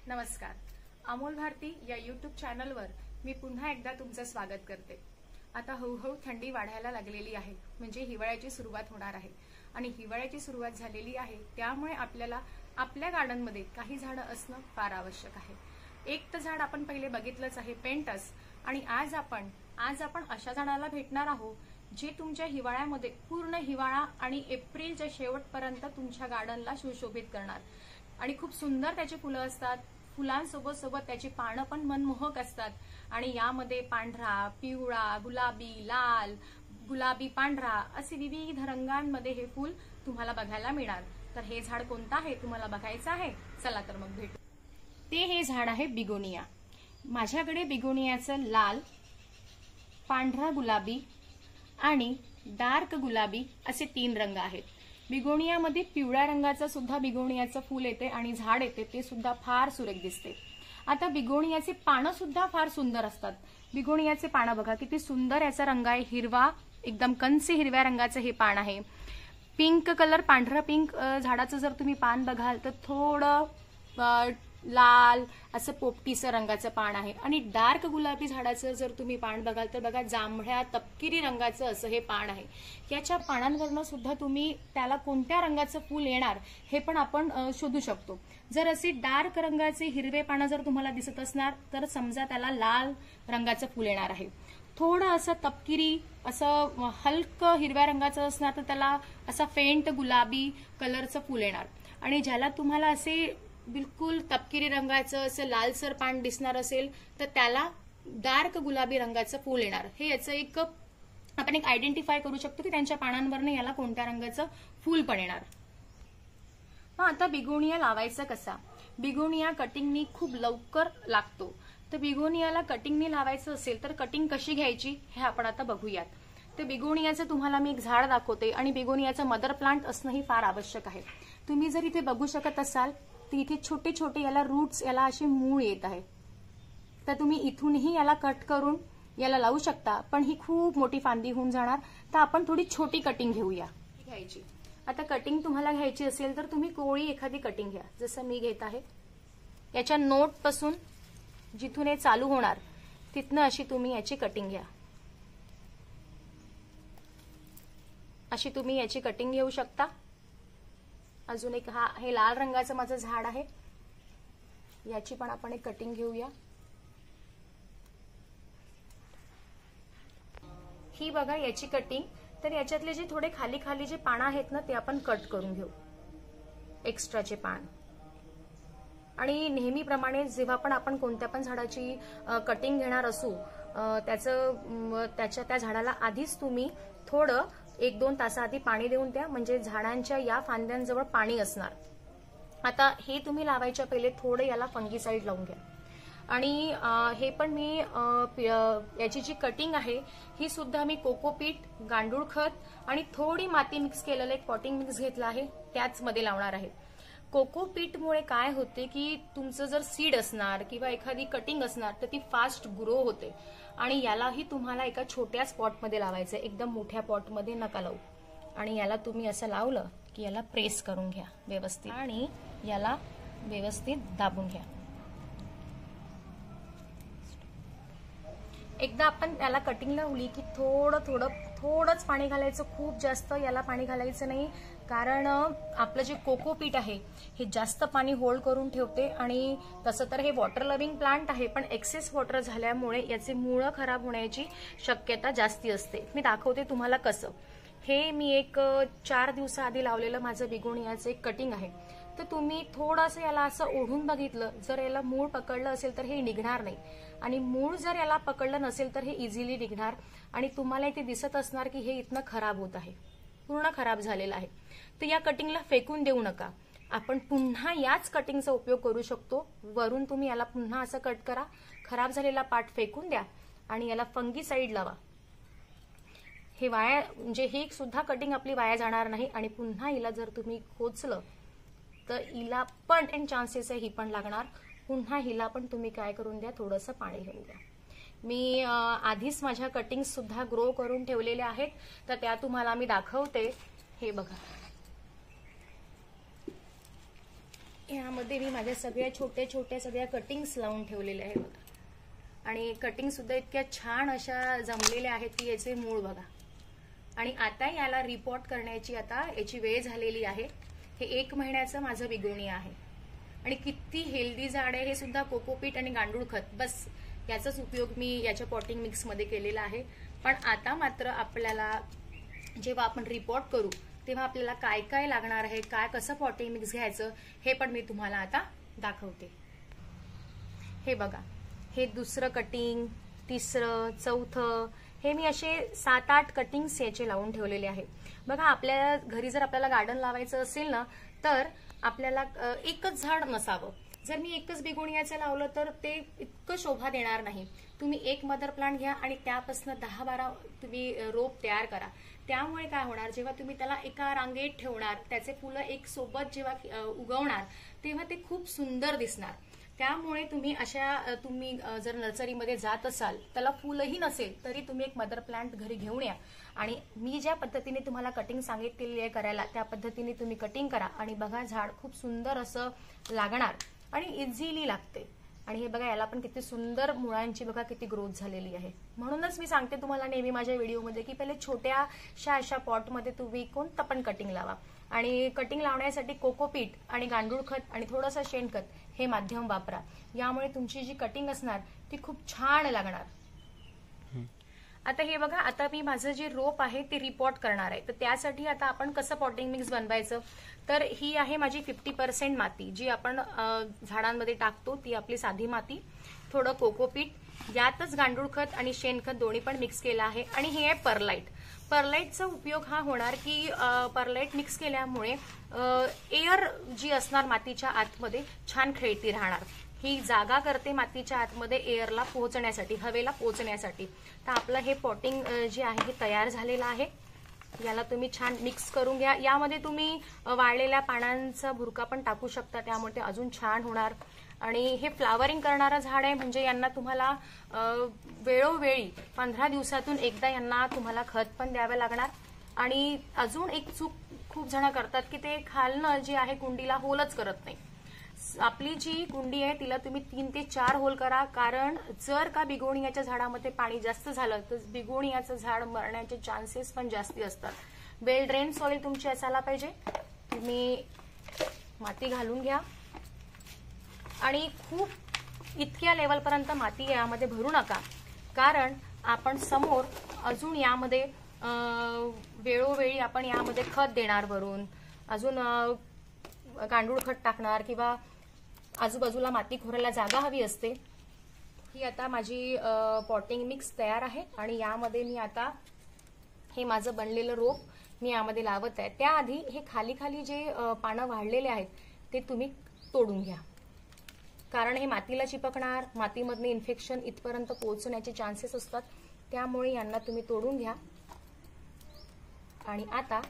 नमस्कार. अमोल भारती या यूट्यूब चॅनलवर मी पुन्हा एकदा तुमचं स्वागत करते. आता हळूहळू थंडी वाढायला लागलेली आहे, म्हणजे हिवाळ्याची सुरुवात होणार आहे आणि हिवाळ्याची सुरुवात झालेली आहे त्यामुळे आपल्याला आपल्या गार्डनमध्ये काही झाडं असणं फार आवश्यक आहे. एक तर झाड आपण पहिले बघितलंच आहे, पेंटस. आणि आज आपण अशा झाडाला भेटणार आहोत जे तुमच्या हिवाळ्यामध्ये पूर्ण हिवाळा आणि एप्रिलच्या शेवटपर्यंत तुमच्या गार्डनला सुशोभित करणार. आणि खूप सुंदर त्याची फुलं असतात. फुलांसोबत सोबत त्याची पानं पण मनमोहक असतात आणि यामध्ये पांढरा, पिवळा, गुलाबी, लाल, गुलाबी, पांढरा असे विविध रंगांमध्ये हे फूल तुम्हाला बघायला मिळणार. तर हे झाड कोणतं आहे तुम्हाला बघायचं आहे? चला तर मग भेटू. ते हे झाड आहे बिगोनिया. माझ्याकडे बिगोनियाचं लाल, पांढरा गुलाबी आणि डार्क गुलाबी असे 3 रंग आहेत. बिगोनियामध्ये पिवळ्या रंगाचं सुद्धा बिगोनियाचं फूल येते आणि झाड येते, ते सुद्धा फार सुरेख दिसते. आता बिगोनियाचे पानं सुद्धा फार सुंदर असतात. बिगोनियाचे पानं बघा किती सुंदर याचा रंग आहे, हिरवा, एकदम कंसे हिरव्या रंगाचं हे पान आहे. पिंक कलर, पांढरा पिंक झाडाचं जर तुम्ही पान बघाल तर थोडं लाल असं पोपटीचं रंगाचं पान आहे. आणि डार्क गुलाबी झाडाचं जर तुम्ही पान बघाल तर बघा जांभळ्या तपकिरी रंगाचं असं हे पान आहे. याच्या पानांवरनं सुद्धा तुम्ही त्याला कोणत्या रंगाचं फूल येणार हे पण आपण शोधू शकतो. जर असे डार्क रंगाचे हिरवे पानं जर तुम्हाला दिसत असणार तर समजा त्याला लाल रंगाचं फूल येणार आहे. थोडं असं तपकिरी असं हलकं हिरव्या रंगाचं असणार तर त्याला असा फेंट गुलाबी कलरचं फूल येणार. आणि ज्याला तुम्हाला असे बिलकुल तपकिरी रंगाचं असं लालसर पान दिसणार असेल तर त्याला डार्क गुलाबी रंगाचं फूल येणार. हे याचं एक आपण एक आयडेंटिफाय करू शकतो की त्यांच्या पानांवरनं याला कोणत्या रंगाचं फूल पण येणार. आता बिगोनिया लावायचा कसा? बिगोनिया कटिंगनी खूप लवकर लागतो. तर बिगोनियाला कटिंगनी लावायचं असेल तर कटिंग कशी घ्यायची हे आपण आता बघूयात. तर बिगोनियाचं तुम्हाला मी एक झाड दाखवते आणि बिगोनियाचं मदर प्लांट असणंही फार आवश्यक आहे. तुम्ही जर इथे बघू शकत असाल तर इथे छोटे छोटे याला रूट्स, याला असे मूळ येत आहे. तर तुम्ही इथूनही याला कट करून याला लावू शकता, पण ही खूप मोठी फांदी होऊन जाणार. तर आपण थोडी छोटी कटिंग घेऊया घ्यायची. आता कटिंग तुम्हाला घ्यायची असेल तर तुम्ही कोवळी एखादी कटिंग घ्या, जसं मी घेत आहे. याच्या नोट पासून जिथून हे चालू होणार तिथनं अशी तुम्ही याची कटिंग घ्या. अशी तुम्ही याची कटिंग घेऊ शकता. अजून एक हे लाल रंगाचं माझं झाड आहे, याची पण आपण एक कटिंग घेऊया. ही बघा याची कटिंग. तर याच्यातले जे थोडे खाली खाली जे पानं आहेत ना ते आपण कट करून घेऊ, एक्स्ट्राचे पान. आणि नेहमीप्रमाणे जेव्हा पण आपण कोणत्या पण झाडाची कटिंग घेणार असू त्या झाडाला आधीच तुम्ही थोडं 1-2 तासाआधी पाणी देऊन द्या, म्हणजे झाडांच्या या फांद्यांजवळ पाणी असणार. आता हे तुम्ही लावायच्या पहिले थोडं याला फंगीसाइड लावून घ्या. आणि हे पण मी याची जी कटिंग आहे ही सुद्धा मी कोकोपीट, गांडूळ खत आणि थोडी माती मिक्स केलेलं एक पॉटिंग मिक्स घेतलं आहे त्याच मध्ये लावणार आहे. कोकोपीटमुळे काय होते की तुमचं जर सीड असणार किंवा एखादी कटिंग असणार तर ती फास्ट ग्रो होते. आणि यालाही तुम्हाला एका छोट्या स्पॉटमध्ये लावायचं, एकदम मोठ्या पॉटमध्ये नका लावू. आणि याला तुम्ही असं लावलं की याला प्रेस करून घ्या व्यवस्थित आणि याला व्यवस्थित दाबून घ्या. एकदा आपण याला कटिंग लावली की थोडंच पाणी घालायचं, खूप जास्त याला पाणी घालायचं नाही. कारण आपलं जे कोकोपीट आहे हे जास्त पाणी होल्ड करून ठेवते. आणि तसं तर हे वॉटर लव्हिंग प्लांट आहे, पण एक्सेस वॉटर झाल्यामुळे याचे मुळं खराब होण्याची शक्यता जास्ती असते. मी दाखवते तुम्हाला कसं. हे मी एक 4 दिवसाआधी लावलेलं माझं बिगोनियाचं एक कटिंग आहे. तर तुम्ही थोडंसं याला असं ओढून बघितलं, जर याला मूळ पकडलं असेल तर हे निघणार नाही. आणि मूळ जर याला पकडलं नसेल तर हे इझिली निघणार. आणि तुम्हाला इथे दिसत असणार की हे इथनं खराब होत आहे, पूर्ण खराब झालेलं आहे. तर या कटिंगला फेकून देऊ नका. आपण पुन्हा याच कटिंगचा उपयोग करू शकतो. वरून तुम्ही याला पुन्हा असं कट करा, खराब झालेला पार्ट फेकून द्या आणि याला फंगीसाइड लावा. हे वाया, म्हणजे ही सुद्धा कटिंग आपली वाया जाणार नाही. आणि पुन्हा हिला जर तुम्ही खोचलं तर हिला पण चान्सेस आहे ही पण लागणार. पुन्हा हिला पण तुम्ही काय करून द्या, थोडंसं पाणी घेऊन द्या. मी आधीच माझ्या कटिंग्स सुद्धा ग्रो करून ठेवलेल्या आहेत, तर त्या तुम्हाला मी दाखवते. हे बघा, यामध्ये मी माझ्या सगळ्या छोट्या छोट्या सगळ्या कटिंग्स लावून ठेवलेल्या आहेत बघा, आणि कटिंग सुद्धा इतक्या छान अशा जमलेल्या आहेत की याचे मूळ बघा. आणि आता याला रिपोर्ट करण्याची आता याची वेळ झालेली आहे. हे 1 महिन्याचं माझं बिगोनिया आहे आणि किती हेल्दी झाड आहे. हे सुद्धा कोकोपीट आणि गांडूळ खत बस याचाच उपयोग मी याच्या पॉटिंग मिक्स मध्ये केलेला आहे. पण आता मात्र आपल्याला जेव्हा आपण रिपोर्ट करू तेव्हा आपल्याला काय काय लागणार आहे, काय कसं पॉटिंग मिक्स घ्यायचं हे पण मी तुम्हाला आता दाखवते. हे बघा, हे दुसरं कटिंग, तिसरं, चौथं, हे मी असे 7-8 कटिंग्स याचे लावून ठेवलेले आहे. बघा, आपल्या घरी जर आपल्याला गार्डन लावायचं असेल ना तर आपल्याला एकच झाड नसावं. जर मी एकच बिगोनियाचं लावलं तर ते इतकं शोभा देणार नाही. तुम्ही एक मदर प्लांट घ्या आणि त्यापासून 10-12 तुम्ही रोप तयार करा. त्यामुळे काय होणार, जेव्हा तुम्ही त्याला एका रांगेत ठेवणार, त्याचे फुलं एक सोबत जेव्हा उगवणार तेव्हा ते खूप सुंदर दिसणार. त्यामुळे तुम्ही जर नर्सरीमध्ये जात असाल, त्याला फुलंही नसेल तरी तुम्ही एक मदर प्लांट घरी घेऊन या आणि मी ज्या पद्धतीने तुम्हाला कटिंग सांगितलेली आहे करायला त्या पद्धतीने तुम्ही कटिंग करा आणि बघा, झाड खूप सुंदर असं लागणार आणि इझिली लागते. आणि हे बघा, याला पण किती सुंदर मुळांची बघा किती ग्रोथ झालेली आहे. म्हणूनच मी सांगते तुम्हाला नेहमी माझ्या व्हिडिओमध्ये की पहिले छोट्याशा अशा पॉटमध्ये तुम्ही कोणतं पण कटिंग लावा आणि कटिंग लावण्यासाठी कोकोपीट आणि गांडूळ खत आणि थोडंसं शेणखत हे माध्यम वापरा. यामुळे तुमची जी कटिंग असणार ती खूप छान लागणार. आता हे बघा, आता मी माझं जे रोप आहे ते रिपोर्ट करणार आहे. तर त्यासाठी आता आपण कसं पॉटिंग मिक्स बनवायचं, तर ही आहे माझी 50% माती जी आपण झाडांमध्ये टाकतो, ती आपली साधी माती, थोडं कोकोपीट, यातच गांडूळ खत आणि शेणखत दोन्ही पण मिक्स केलं आहे. आणि हे आहे परलाईट. परलाईटचा उपयोग हा होणार की परलाईट मिक्स केल्यामुळे एअर जी असणार मातीच्या आतमध्ये छान खेळती राहणार. ही जागा करते मातीच्या आतमध्ये एअरला पोहोचण्यासाठी, हवेला पोहोचण्यासाठी. तर आपलं हे पॉटिंग जे आहे हे तयार झालेलं आहे. याला तुम्ही छान मिक्स करून घ्या. यामध्ये तुम्ही वाळलेल्या पानांचा भुरका पण टाकू शकता, त्यामुळे ते अजून छान होणार. आणि हे फ्लावरिंग करणारं झाड आहे म्हणजे यांना तुम्हाला वेळोवेळी 15 दिवसातून एकदा यांना तुम्हाला खत पण द्यावं लागणार. आणि अजून एक चूक खूप जण करतात की ते खालनं जे आहे कुंडीला होलच करत नाही. आपली जी कुंडी आहे तिला तुम्ही 3 ते 4 होल करा, कारण जर का बिगोनियाच्या झाडामध्ये पाणी जास्त झालं तर बिगोनियाचं झाड मरण्याचे चान्सेस पण जास्ती असतात. वेल ड्रेन सॉइल तुमची असायला पाहिजे. तुम्ही माती घालून घ्या आणि खूप इतक्या लेवलपर्यंत माती यामध्ये भरू नका, कारण आपण समोर अजून यामध्ये वेळोवेळी आपण यामध्ये खत देणार, भरून अजून गांडूळ खत टाकणार किंवा आजूबाजूला माती खोरायला जागा हवी असते. ही आता माझी पॉटिंग मिक्स तयार आहे आणि यामध्ये मी आता हे माझं बनलेलं रोप मी यामध्ये लावत आहे. त्याआधी हे खाली खाली जे पानं वाढलेले आहेत ते तुम्ही तोडून घ्या, कारण हे मातीला चिपकणार, मातीमधले इन्फेक्शन इथपर्यंत पोहोचण्याचे चान्सेस असतात. त्यामुळे यांना तुम्ही तोडून घ्या. आणि आता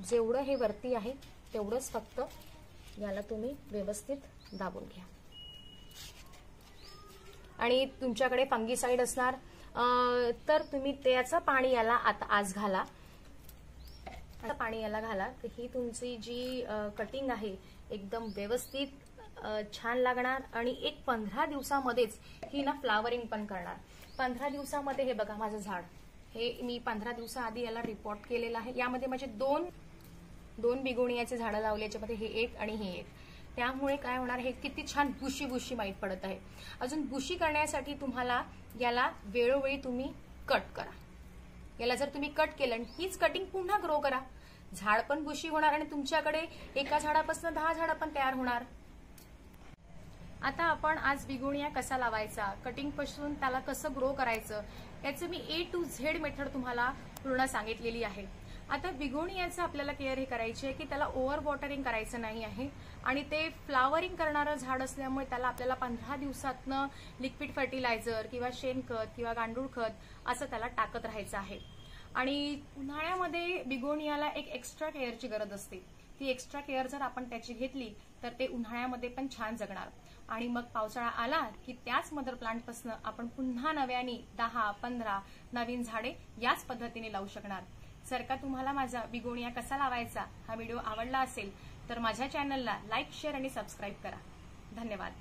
जेवढं हे वरती आहे तेवढंच फक्त याला तुम्ही व्यवस्थित दाबून घ्या. आणि तुमच्याकडे फंगीसाइड असणार तर तुम्ही त्याचं पाणी याला आता आज घाला. पाणी याला घाला तर ही तुमची जी कटिंग आहे एकदम व्यवस्थित छान लागणार. आणि एक 15 दिवसामध्येच ही ना फ्लावरिंग पण करणार. 15 दिवसामध्ये हे बघा माझं झाड, हे मी 15 दिवसाआधी याला रिपोर्ट केलेलं आहे. यामध्ये माझे दोन बिगोनियाचे झाडं लावले, याच्यामध्ये हे एक आणि हे एक. त्यामुळे काय होणार, हे किती छान बुशी बुशी माहीत पडत आहे. अजून बुशी करण्यासाठी तुम्हाला याला वेळोवेळी तुम्ही कट करा. याला जर तुम्ही कट केलं आणि हीच कटिंग पुन्हा ग्रो करा, झाड पण बुशी होणार आणि तुमच्याकडे एका झाडापासून 10 झाडं पण तयार होणार. आता आपण आज बिगोनिया कसा लावायचा, कटिंग पासून त्याला कसं ग्रो करायचं याचं मी A to Z मेथड तुम्हाला पूर्ण सांगितलेली आहे. आता बिगोनियाचं आपल्याला केअर हे करायची आहे की त्याला ओव्हर वॉटरिंग करायचं नाही आहे आणि ते फ्लावरिंग करणारं झाड असल्यामुळे त्याला आपल्याला 15 दिवसातनं लिक्विड फर्टिलायझर किंवा शेणखत किंवा गांडूळ खत असं त्याला टाकत राहायचं आहे. आणि उन्हाळ्यामध्ये बिगोनियाला एक एक्स्ट्रा केअरची गरज असते. ती एक्स्ट्रा केअर जर आपण त्याची घेतली तर ते उन्हाळ्यामध्ये पण छान जगणार. आणि मग पावसाळा आला की त्याच मदर प्लांटपासून आपण पुन्हा नव्याने 10-15 नवीन झाडे याच पद्धतीने लावू शकणार. जर का तुम्हाला माझा बिगोनिया कसा लावायचा हा व्हिडिओ आवडला असेल तर माझ्या चॅनलला लाईक, शेअर आणि सबस्क्राईब करा. धन्यवाद.